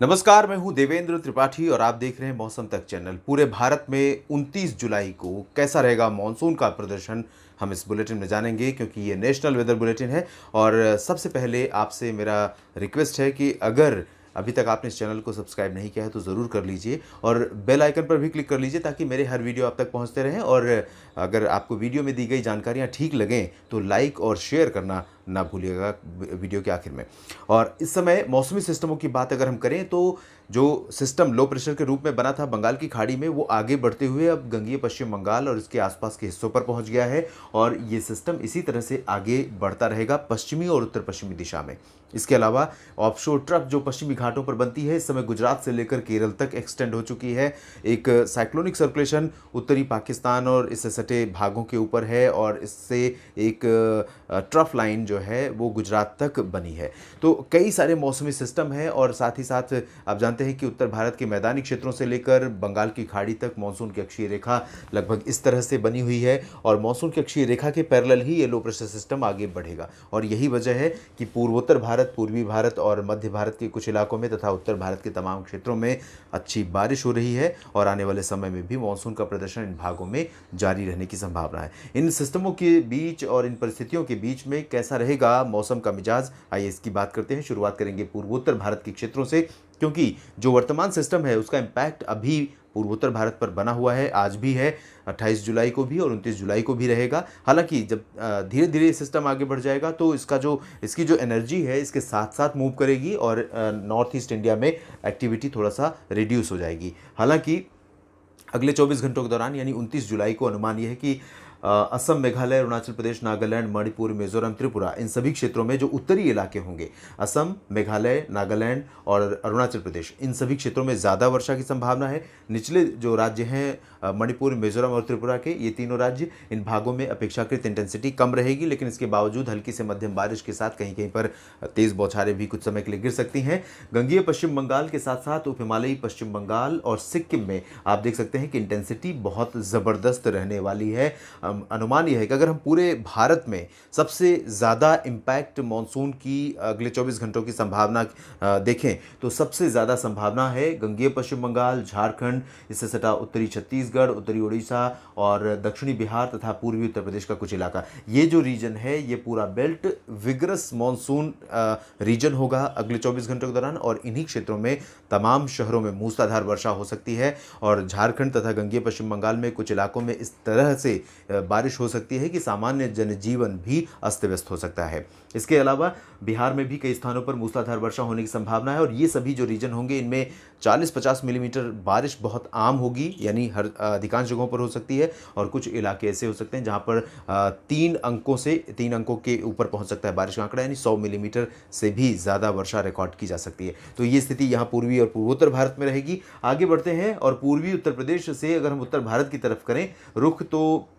नमस्कार, मैं हूं देवेंद्र त्रिपाठी और आप देख रहे हैं मौसम तक चैनल। पूरे भारत में 29 जुलाई को कैसा रहेगा मानसून का प्रदर्शन, हम इस बुलेटिन में जानेंगे क्योंकि ये नेशनल वेदर बुलेटिन है। और सबसे पहले आपसे मेरा रिक्वेस्ट है कि अगर अभी तक आपने इस चैनल को सब्सक्राइब नहीं किया है तो ज़रूर कर लीजिए और बेल आइकन पर भी क्लिक कर लीजिए ताकि मेरे हर वीडियो आप तक पहुंचते रहें। और अगर आपको वीडियो में दी गई जानकारियां ठीक लगें तो लाइक और शेयर करना ना भूलिएगा वीडियो के आखिर में। और इस समय मौसमी सिस्टमों की बात अगर हम करें तो जो सिस्टम लो प्रेशर के रूप में बना था बंगाल की खाड़ी में, वो आगे बढ़ते हुए अब गंगीय पश्चिम बंगाल और इसके आसपास के हिस्सों पर पहुंच गया है। और ये सिस्टम इसी तरह से आगे बढ़ता रहेगा पश्चिमी और उत्तर पश्चिमी दिशा में। इसके अलावा ऑफशोर ट्रफ जो पश्चिमी घाटों पर बनती है, इस समय गुजरात से लेकर केरल तक एक्सटेंड हो चुकी है। एक साइक्लोनिक सर्कुलेशन उत्तरी पाकिस्तान और इससे सटे भागों के ऊपर है और इससे एक ट्रफ लाइन जो है वो गुजरात तक बनी है। तो कई सारे मौसमी सिस्टम हैं और साथ ही साथ आप जानते हैं कि उत्तर भारत के मैदानी क्षेत्रों से लेकर बंगाल की खाड़ी तक मानसून की अक्षीय रेखा लगभग इस तरह से बनी हुई है और मानसून की अक्षीय रेखा के पैरेलल ही ये लो प्रेशर सिस्टम आगे बढ़ेगा। और यही वजह है कि पूर्वोत्तर भारत, पूर्वी भारत और मध्य भारत के कुछ इलाकों में तथा उत्तर भारत के तमाम क्षेत्रों में अच्छी बारिश हो रही है और आने वाले समय में भी मानसून का प्रदर्शन इन भागों में जारी रहने की संभावना है। इन सिस्टमों के बीच और इन परिस्थितियों के बीच में कैसा रहेगा मौसम का मिजाज, आइए इसकी बात करते हैं। शुरुआत करेंगे पूर्वोत्तर भारत के क्षेत्रों से, क्योंकि जो वर्तमान सिस्टम है उसका इम्पैक्ट अभी पूर्वोत्तर भारत पर बना हुआ है, आज भी है, 28 जुलाई को भी और 29 जुलाई को भी रहेगा। हालांकि जब धीरे धीरे सिस्टम आगे बढ़ जाएगा तो इसकी जो एनर्जी है इसके साथ साथ मूव करेगी और नॉर्थ ईस्ट इंडिया में एक्टिविटी थोड़ा सा रिड्यूस हो जाएगी। हालांकि अगले 24 घंटों के दौरान यानी 29 जुलाई को अनुमान यह है कि असम, मेघालय, अरुणाचल प्रदेश, नागालैंड, मणिपुर, मिजोरम, त्रिपुरा, इन सभी क्षेत्रों में जो उत्तरी इलाके होंगे, असम, मेघालय, नागालैंड और अरुणाचल प्रदेश, इन सभी क्षेत्रों में ज़्यादा वर्षा की संभावना है। निचले जो राज्य हैं मणिपुर, मिजोरम और त्रिपुरा के, ये तीनों राज्य, इन भागों में अपेक्षाकृत इंटेंसिटी कम रहेगी, लेकिन इसके बावजूद हल्की से मध्यम बारिश के साथ कहीं कहीं पर तेज़ बौछारें भी कुछ समय के लिए गिर सकती हैं। गंगीय पश्चिम बंगाल के साथ साथ उप हिमालयी पश्चिम बंगाल और सिक्किम में आप देख सकते हैं कि इंटेंसिटी बहुत ज़बरदस्त रहने वाली है। अनुमान यह है कि अगर हम पूरे भारत में सबसे ज़्यादा इम्पैक्ट मानसून की अगले 24 घंटों की संभावना देखें तो सबसे ज़्यादा संभावना है गंगीय पश्चिम बंगाल, झारखंड, इससे सटा उत्तरी छत्तीसगढ़, उत्तरी उड़ीसा और दक्षिणी बिहार तथा पूर्वी उत्तर प्रदेश का कुछ इलाका। ये जो रीजन है ये पूरा बेल्ट विगरस मानसून रीजन होगा अगले 24 घंटों के दौरान और इन्हीं क्षेत्रों में तमाम शहरों में मूसलाधार वर्षा हो सकती है। और झारखंड तथा गंगीय पश्चिम बंगाल में कुछ इलाकों में इस तरह से बारिश हो सकती है कि सामान्य जनजीवन भी अस्त व्यस्त हो सकता है। इसके अलावा बिहार में भी कई स्थानों पर मूसलाधार वर्षा होने की संभावना है और ये सभी जो रीजन होंगे इनमें 40-50 मिलीमीटर बारिश बहुत आम होगी, यानी हर अधिकांश जगहों पर हो सकती है। और कुछ इलाके ऐसे हो सकते हैं जहां पर 3 अंकों के ऊपर पहुंच सकता है बारिश का आंकड़ा, यानी 100 मिलीमीटर से भी ज़्यादा वर्षा रिकॉर्ड की जा सकती है। तो ये स्थिति यहाँ पूर्वी और पूर्वोत्तर भारत में रहेगी। आगे बढ़ते हैं और पूर्वी उत्तर प्रदेश से अगर हम उत्तर भारत की तरफ करें रुख, तो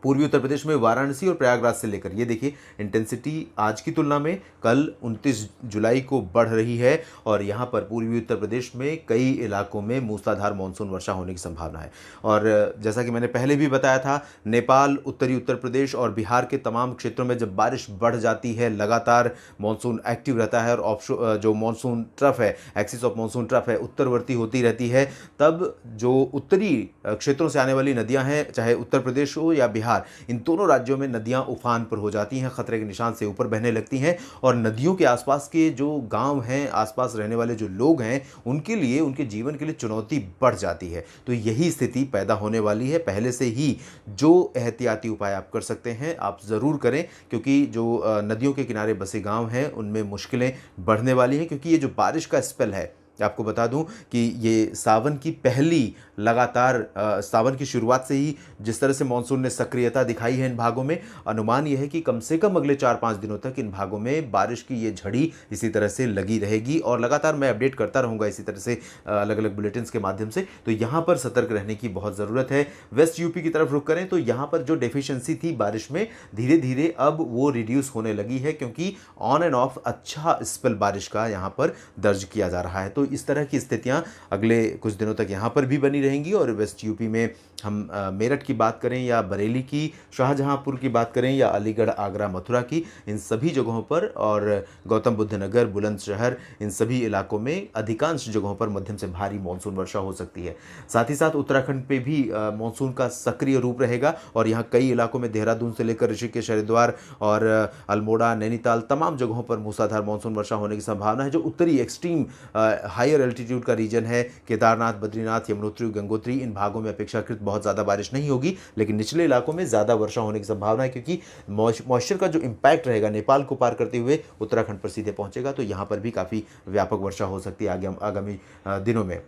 पूर्वी उत्तर प्रदेश में वाराणसी और प्रयागराज से लेकर ये देखिए इंटेंसिटी आज की तुलना में कल 29 जुलाई को बढ़ रही है और यहाँ पर पूर्वी उत्तर प्रदेश में कई इलाकों में मूसलाधार मानसून वर्षा होने की संभावना है। और जैसा कि मैंने पहले भी बताया था, नेपाल, उत्तरी उत्तर प्रदेश और बिहार के तमाम क्षेत्रों में जब बारिश बढ़ जाती है, लगातार मानसून एक्टिव रहता है और ऑफशोर जो मानसून ट्रफ है, एक्सिस ऑफ मानसून ट्रफ है, उत्तरवर्ती होती रहती है, तब जो उत्तरी क्षेत्रों से आने वाली नदियाँ हैं, चाहे उत्तर प्रदेश हो या बिहार, इन दोनों राज्यों में नदियां उफान पर हो जाती हैं, खतरे के निशान से ऊपर बहने लगती हैं। और नदियों के आसपास के जो गांव हैं, आसपास रहने वाले जो लोग हैं, उनके लिए, उनके जीवन के लिए चुनौती बढ़ जाती है। तो यही स्थिति पैदा होने वाली है। पहले से ही जो एहतियाती उपाय आप कर सकते हैं आप ज़रूर करें, क्योंकि जो नदियों के किनारे बसे गाँव हैं उनमें मुश्किलें बढ़ने वाली हैं। क्योंकि ये जो बारिश का स्पेल है, आपको बता दूं कि ये सावन की पहली लगातार सावन की शुरुआत से ही जिस तरह से मानसून ने सक्रियता दिखाई है इन भागों में, अनुमान यह है कि कम से कम अगले 4-5 दिनों तक इन भागों में बारिश की ये झड़ी इसी तरह से लगी रहेगी। और लगातार मैं अपडेट करता रहूँगा इसी तरह से अलग अलग बुलेटिन्स के माध्यम से। तो यहाँ पर सतर्क रहने की बहुत ज़रूरत है। वेस्ट यूपी की तरफ रुख करें तो यहाँ पर जो डेफिशिएंसी थी बारिश में, धीरे धीरे अब वो रिड्यूस होने लगी है, क्योंकि ऑन एंड ऑफ अच्छा स्पेल बारिश का यहाँ पर दर्ज किया जा रहा है। तो तो इस तरह की स्थितियां अगले कुछ दिनों तक यहाँ पर भी बनी रहेंगी। और वेस्ट यूपी में हम मेरठ की बात करें या बरेली की, शाहजहांपुर की बात करें या अलीगढ़, आगरा, मथुरा की, इन सभी जगहों पर और गौतम बुद्ध नगर, बुलंदशहर, इन सभी इलाकों में अधिकांश जगहों पर मध्यम से भारी मानसून वर्षा हो सकती है। साथ ही साथ उत्तराखंड पे भी मानसून का सक्रिय रूप रहेगा और यहाँ कई इलाकों में देहरादून से लेकर ऋषिकेश, हरिद्वार और अल्मोड़ा, नैनीताल, तमाम जगहों पर मूसलाधार मानसून वर्षा होने की संभावना है। जो उत्तरी एक्सट्रीम हायर एल्टीट्यूड का रीजन है, केदारनाथ, बद्रीनाथ, यमुनोत्री, गंगोत्री, इन भागों में अपेक्षाकृत बहुत ज़्यादा बारिश नहीं होगी, लेकिन निचले इलाकों में ज़्यादा वर्षा होने की संभावना है, क्योंकि मॉइस्चर का जो इम्पैक्ट रहेगा नेपाल को पार करते हुए उत्तराखंड पर सीधे पहुंचेगा, तो यहाँ पर भी काफ़ी व्यापक वर्षा हो सकती है आगामी दिनों में।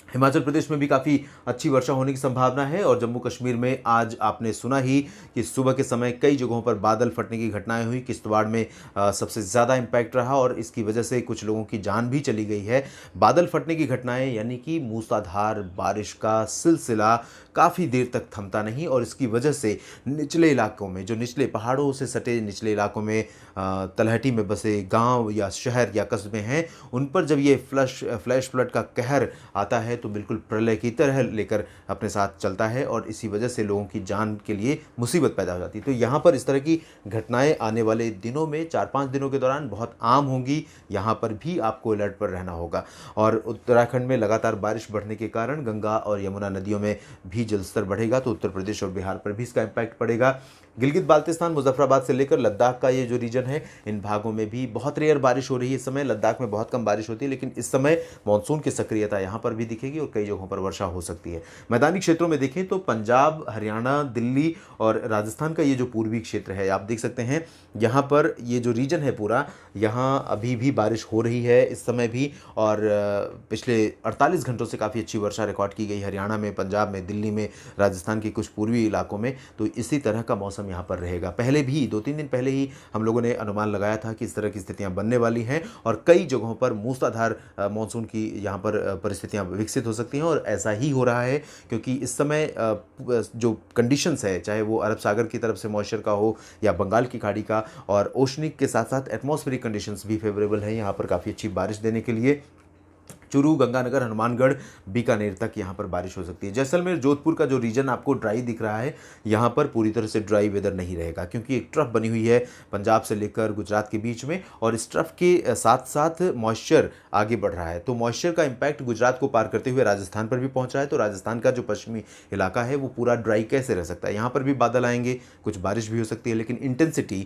हिमाचल प्रदेश में भी काफ़ी अच्छी वर्षा होने की संभावना है। और जम्मू कश्मीर में आज आपने सुना ही कि सुबह के समय कई जगहों पर बादल फटने की घटनाएं हुई। किश्तवाड़ में सबसे ज़्यादा इम्पैक्ट रहा और इसकी वजह से कुछ लोगों की जान भी चली गई है। बादल फटने की घटनाएं यानी कि मूसलाधार बारिश का सिलसिला काफ़ी देर तक थमता नहीं और इसकी वजह से निचले इलाकों में, जो निचले पहाड़ों से सटे निचले इलाकों में तलहटी में बसे गांव या शहर या कस्बे हैं, उन पर जब ये फ्लैश फ्लड का कहर आता है तो बिल्कुल प्रलय की तरह लेकर अपने साथ चलता है और इसी वजह से लोगों की जान के लिए मुसीबत पैदा हो जाती है। तो यहाँ पर इस तरह की घटनाएं आने वाले दिनों में 4-5 दिनों के दौरान बहुत आम होंगी। यहाँ पर भी आपको अलर्ट पर रहना होगा। और उत्तराखंड में लगातार बारिश बढ़ने के कारण गंगा और यमुना नदियों में भी जलस्तर बढ़ेगा, तो उत्तर प्रदेश और बिहार पर भी इसका इम्पैक्ट पड़ेगा। गिलगित बाल्तिस्तान, मुजफ्फराबाद से लेकर लद्दाख का ये जो रीजन है, इन भागों में भी बहुत रेयर बारिश हो रही है इस समय। लद्दाख में बहुत कम बारिश होती है, लेकिन इस समय मानसून की सक्रियता यहाँ पर भी दिखेगी और कई जगहों पर वर्षा हो सकती है। मैदानी क्षेत्रों में देखें तो पंजाब, हरियाणा, दिल्ली और राजस्थान का ये जो पूर्वी क्षेत्र है, आप देख सकते हैं यहाँ पर ये जो रीजन है पूरा, यहाँ अभी भी बारिश हो रही है इस समय भी। और पिछले 48 घंटों से काफ़ी अच्छी वर्षा रिकॉर्ड की गई हरियाणा में, पंजाब में, दिल्ली में, राजस्थान के कुछ पूर्वी इलाकों में। तो इसी तरह का मौसम यहाँ पर रहेगा। पहले भी 2-3 दिन पहले ही हम लोगों ने अनुमान लगाया था कि इस तरह की स्थितियाँ बनने वाली हैं और कई जगहों पर मूसलाधार मानसून की यहाँ पर परिस्थितियाँ विकसित हो सकती हैं। और ऐसा ही हो रहा है क्योंकि इस समय जो कंडीशंस है, चाहे वो अरब सागर की तरफ से मॉइस्चर का हो या बंगाल की खाड़ी का, और ओशनिक के साथ साथ एटमॉस्फेरिक कंडीशंस भी फेवरेबल हैं यहाँ पर काफ़ी अच्छी बारिश देने के लिए। चूरू, गंगानगर, हनुमानगढ़, बीकानेर तक यहाँ पर बारिश हो सकती है। जैसलमेर, जोधपुर का जो रीजन आपको ड्राई दिख रहा है, यहाँ पर पूरी तरह से ड्राई वेदर नहीं रहेगा क्योंकि एक ट्रफ बनी हुई है पंजाब से लेकर गुजरात के बीच में और इस ट्रफ के साथ साथ मॉइस्चर आगे बढ़ रहा है। तो मॉइस्चर का इम्पैक्ट गुजरात को पार करते हुए राजस्थान पर भी पहुँच रहा है। तो राजस्थान का जो पश्चिमी इलाका है वो पूरा ड्राई कैसे रह सकता है? यहाँ पर भी बादल आएंगे, कुछ बारिश भी हो सकती है, लेकिन इंटेंसिटी,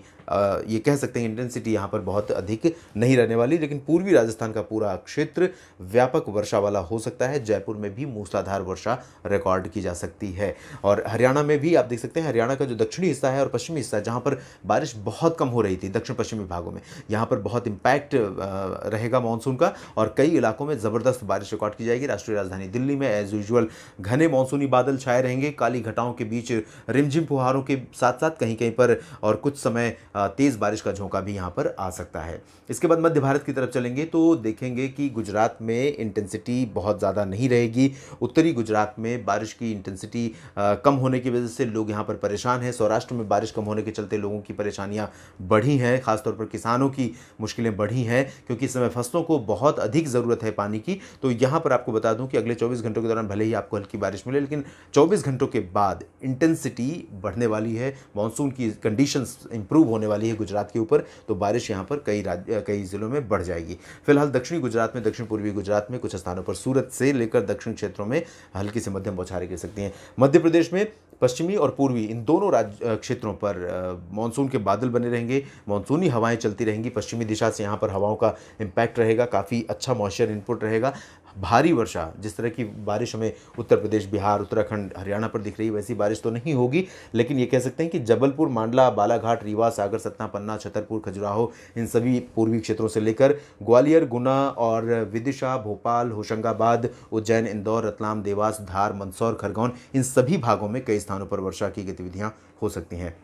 ये कह सकते हैं इंटेंसिटी यहाँ पर बहुत अधिक नहीं रहने वाली। लेकिन पूर्वी राजस्थान का पूरा क्षेत्र व्यापक वर्षा वाला हो सकता है। जयपुर में भी मूसलाधार वर्षा रिकॉर्ड की जा सकती है। और हरियाणा में भी आप देख सकते हैं, हरियाणा का जो दक्षिणी हिस्सा है और पश्चिमी हिस्सा, जहां पर बारिश बहुत कम हो रही थी दक्षिण पश्चिमी भागों में, यहां पर बहुत इंपैक्ट रहेगा मानसून का और कई इलाकों में ज़बरदस्त बारिश रिकॉर्ड की जाएगी। राष्ट्रीय राजधानी दिल्ली में एज यूजुअल घने मानसूनी बादल छाए रहेंगे, काली घटाओं के बीच रिमझिम फुहारों के साथ साथ कहीं कहीं पर और कुछ समय तेज़ बारिश का झोंका भी यहाँ पर आ सकता है। इसके बाद मध्य भारत की तरफ चलेंगे तो देखेंगे कि गुजरात में इंटेंसिटी बहुत ज़्यादा नहीं रहेगी। उत्तरी गुजरात में बारिश की इंटेंसिटी कम होने की वजह से लोग यहाँ पर परेशान हैं। सौराष्ट्र में बारिश कम होने के चलते लोगों की परेशानियाँ बढ़ी हैं, खासतौर पर किसानों की मुश्किलें बढ़ी हैं क्योंकि इस समय फसलों को बहुत अधिक ज़रूरत है पानी की। तो यहाँ पर आपको बता दूँ कि अगले 24 घंटों के दौरान भले ही आपको हल्की बारिश मिले, लेकिन 24 घंटों के बाद इंटेंसिटी बढ़ने वाली है, मानसून की कंडीशंस इंप्रूव होने वाली है गुजरात के ऊपर, तो बारिश यहाँ पर कई ज़िलों में बढ़ जाएगी। फिलहाल दक्षिणी गुजरात में, दक्षिण पूर्वी गुजरात में कुछ स्थानों पर, सूरत से लेकर दक्षिण क्षेत्रों में हल्की से मध्यम बौछारें गिर सकती हैं। मध्य प्रदेश में पश्चिमी और पूर्वी इन दोनों क्षेत्रों पर मानसून के बादल बने रहेंगे, मानसूनी हवाएं चलती रहेंगी। पश्चिमी दिशा से यहाँ पर हवाओं का इम्पैक्ट रहेगा, काफ़ी अच्छा मॉइस्चर इनपुट रहेगा। भारी वर्षा, जिस तरह की बारिश हमें उत्तर प्रदेश, बिहार, उत्तराखंड, हरियाणा पर दिख रही है, वैसी बारिश तो नहीं होगी, लेकिन ये कह सकते हैं कि जबलपुर, मांडला, बालाघाट, रीवा, सागर, सतना, पन्ना, छतरपुर, खजुराहो, इन सभी पूर्वी क्षेत्रों से लेकर ग्वालियर, गुना और विदिशा, भोपाल, होशंगाबाद, उज्जैन, इंदौर, रतलाम, देवास, धार, मंदसौर, खरगोन, इन सभी भागों में कई स्थानों पर वर्षा की गतिविधियां हो सकती हैं।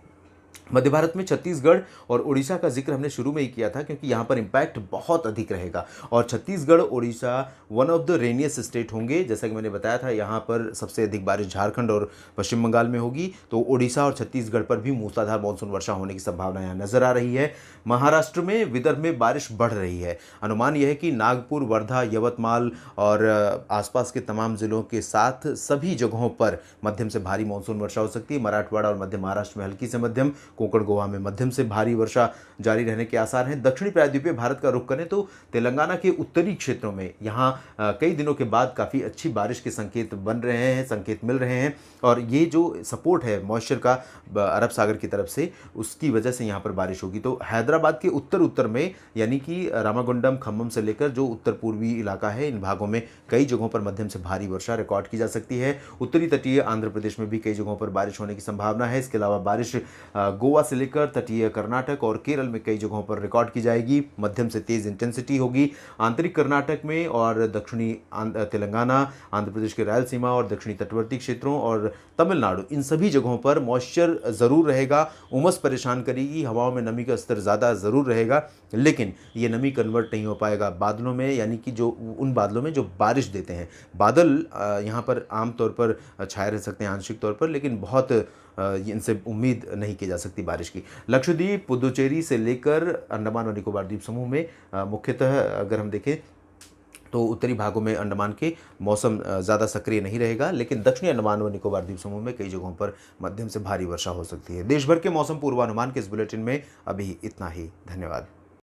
मध्य भारत में छत्तीसगढ़ और उड़ीसा का जिक्र हमने शुरू में ही किया था, क्योंकि यहाँ पर इम्पैक्ट बहुत अधिक रहेगा और Chhattisgarh Orissa one of the rainiest state होंगे। जैसा कि मैंने बताया था, यहाँ पर सबसे अधिक बारिश झारखंड और पश्चिम बंगाल में होगी, तो उड़ीसा और छत्तीसगढ़ पर भी मूसलाधार मानसून वर्षा होने की संभावना यहाँ नजर आ रही है। महाराष्ट्र में, विदर्भ में बारिश बढ़ रही है। अनुमान यह है कि नागपुर, वर्धा, यवतमाल और आसपास के तमाम जिलों के साथ सभी जगहों पर मध्यम से भारी मानसून वर्षा हो सकती है। मराठवाड़ा और मध्य महाराष्ट्र में हल्की से मध्यम, कोंकण गोवा में मध्यम से भारी वर्षा जारी रहने के आसार हैं। दक्षिणी प्रायद्वीपीय भारत का रुख करें तो तेलंगाना के उत्तरी क्षेत्रों में यहाँ कई दिनों के बाद काफ़ी अच्छी बारिश के संकेत बन रहे हैं, संकेत मिल रहे हैं और ये जो सपोर्ट है मॉइस्चर का अरब सागर की तरफ से, उसकी वजह से यहाँ पर बारिश होगी। तो हैदराबाद के उत्तर में, यानी कि रामागुंडम, खम्मम से लेकर जो उत्तर पूर्वी इलाका है, इन भागों में कई जगहों पर मध्यम से भारी वर्षा रिकॉर्ड की जा सकती है। उत्तरी तटीय आंध्र प्रदेश में भी कई जगहों पर बारिश होने की संभावना है। इसके अलावा बारिश गोवा से लेकर तटीय कर्नाटक और केरल में कई जगहों पर रिकॉर्ड की जाएगी। मध्यम से तेज इंटेंसिटी होगी। आंतरिक कर्नाटक में और दक्षिणी तेलंगाना, आंध्र प्रदेश के रायलसीमा और दक्षिणी तटवर्ती क्षेत्रों और तमिलनाडु, इन सभी जगहों पर मॉइस्चर ज़रूर रहेगा। उमस परेशान करेगी, हवाओं में नमी का स्तर ज़्यादा ज़रूर रहेगा, लेकिन ये नमी कन्वर्ट नहीं हो पाएगा बादलों में, यानी कि जो उन बादलों में जो बारिश देते हैं। बादल यहाँ पर आमतौर पर छाए रह सकते हैं आंशिक तौर पर, लेकिन बहुत इनसे उम्मीद नहीं की जा सकती बारिश की। लक्षद्वीप, पुदुचेरी से लेकर अंडमान और निकोबार द्वीप समूह में मुख्यतः अगर हम देखें तो उत्तरी भागों में अंडमान के मौसम ज़्यादा सक्रिय नहीं रहेगा, लेकिन दक्षिणी अंडमान व निकोबार द्वीप समूह में कई जगहों पर मध्यम से भारी वर्षा हो सकती है। देश भर के मौसम पूर्वानुमान के इस बुलेटिन में अभी इतना ही। धन्यवाद।